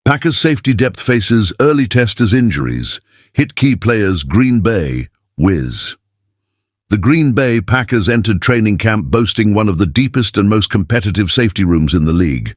Packers safety depth faces early test as injuries. Hit key players Green Bay, whiz. The Green Bay Packers entered training camp boasting one of the deepest and most competitive safety rooms in the league.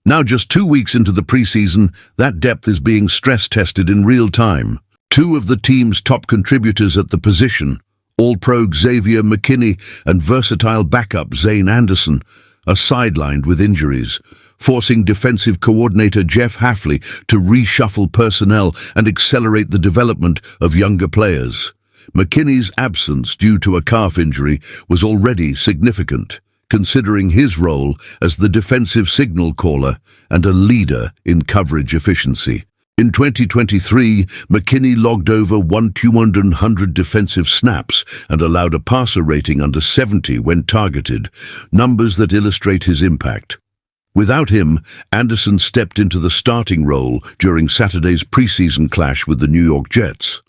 Now just 2 weeks into the preseason, that depth is being stress-tested in real time. Two of the team's top contributors at the position, All-Pro Xavier McKinney and versatile backup Zane Anderson, are sidelined with injuries, forcing defensive coordinator Jeff Hafley to reshuffle personnel and accelerate the development of younger players. McKinney's absence due to a calf injury was already significant, considering his role as the defensive signal caller and a leader in coverage efficiency. In 2023, McKinney logged over 1,200 defensive snaps and allowed a passer rating under 70 when targeted, numbers that illustrate his impact. Without him, Anderson stepped into the starting role during Saturday's preseason clash with the New York Jets.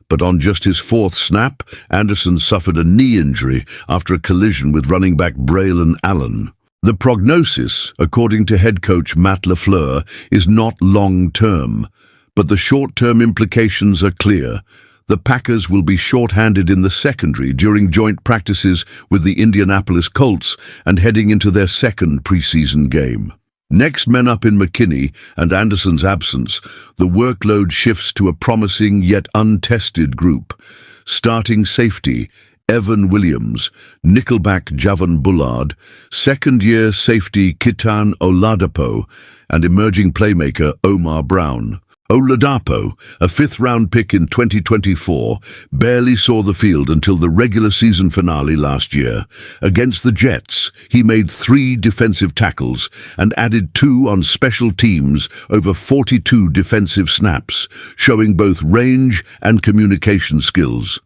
But on just his fourth snap, Anderson suffered a knee injury after a collision with running back Braylon Allen. The prognosis, according to head coach Matt LaFleur, is not long-term, but the short-term implications are clear. The Packers will be short-handed in the secondary during joint practices with the Indianapolis Colts and heading into their second preseason game. Next men up in McKinney and Anderson's absence, the workload shifts to a promising yet untested group. Starting safety, Evan Williams, nickelback Javon Bullard, second-year safety Kitan Oladapo, and emerging playmaker Omar Brown. Oladapo, a fifth-round pick in 2024, barely saw the field until the regular season finale last year. Against the Jets, he made 3 defensive tackles and added 2 on special teams over 42 defensive snaps, showing both range and communication skills.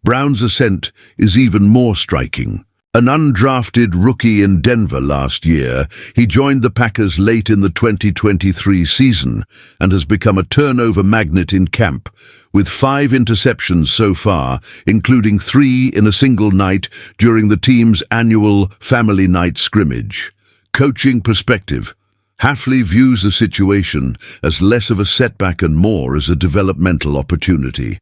Brown's ascent is even more striking. An undrafted rookie in Denver last year, he joined the Packers late in the 2023 season and has become a turnover magnet in camp, with 5 interceptions so far, including 3 in a single night during the team's annual Family Night scrimmage. Coaching perspective. Hafley views the situation as less of a setback and more as a developmental opportunity.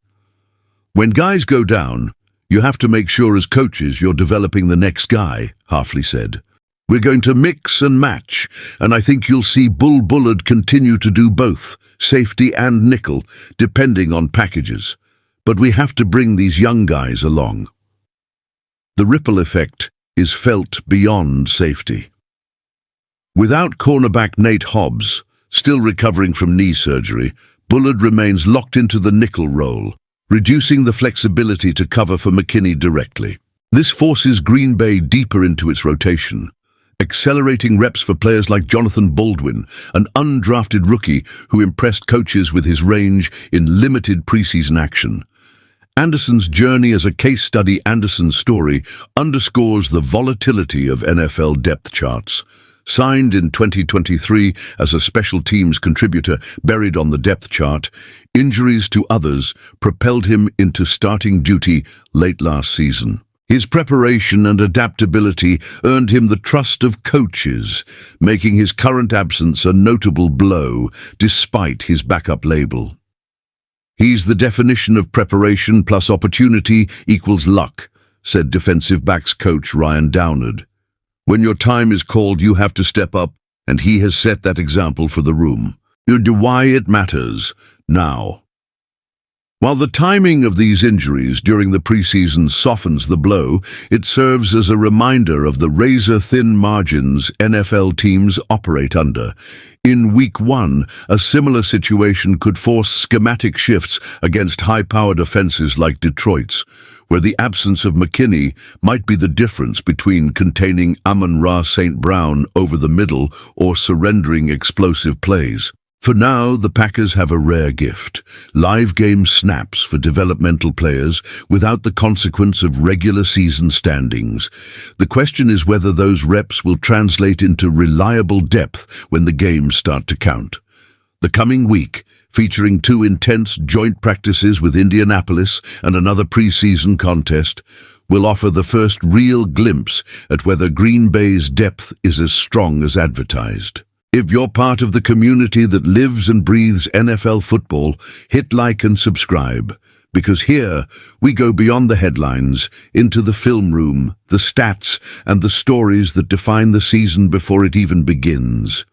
When guys go down, you have to make sure as coaches you're developing the next guy, Hafley said. We're going to mix and match, and I think you'll see Bullard continue to do both, safety and nickel, depending on packages. But we have to bring these young guys along. The ripple effect is felt beyond safety. Without cornerback Nate Hobbs, still recovering from knee surgery, Bullard remains locked into the nickel role, reducing the flexibility to cover for McKinney directly. This forces Green Bay deeper into its rotation, accelerating reps for players like Jonathan Baldwin, an undrafted rookie who impressed coaches with his range in limited preseason action. Anderson's journey as a case study. Anderson's story underscores the volatility of NFL depth charts. Signed in 2023 as a special teams contributor buried on the depth chart, injuries to others propelled him into starting duty late last season. His preparation and adaptability earned him the trust of coaches, making his current absence a notable blow despite his backup label. He's the definition of preparation plus opportunity equals luck, said defensive backs coach Ryan Downard. When your time is called, you have to step up, and he has set that example for the room. You know why it matters now. While the timing of these injuries during the preseason softens the blow, it serves as a reminder of the razor-thin margins NFL teams operate under. In Week 1, a similar situation could force schematic shifts against high-powered offenses like Detroit's, where the absence of McKinney might be the difference between containing Amon-Ra St. Brown over the middle or surrendering explosive plays. For now, the Packers have a rare gift: live game snaps for developmental players without the consequence of regular season standings. The question is whether those reps will translate into reliable depth when the games start to count. The coming week, featuring 2 intense joint practices with Indianapolis and another preseason contest, will offer the first real glimpse at whether Green Bay's depth is as strong as advertised. If you're part of the community that lives and breathes NFL football, hit like and subscribe, because here we go beyond the headlines, into the film room, the stats, and the stories that define the season before it even begins.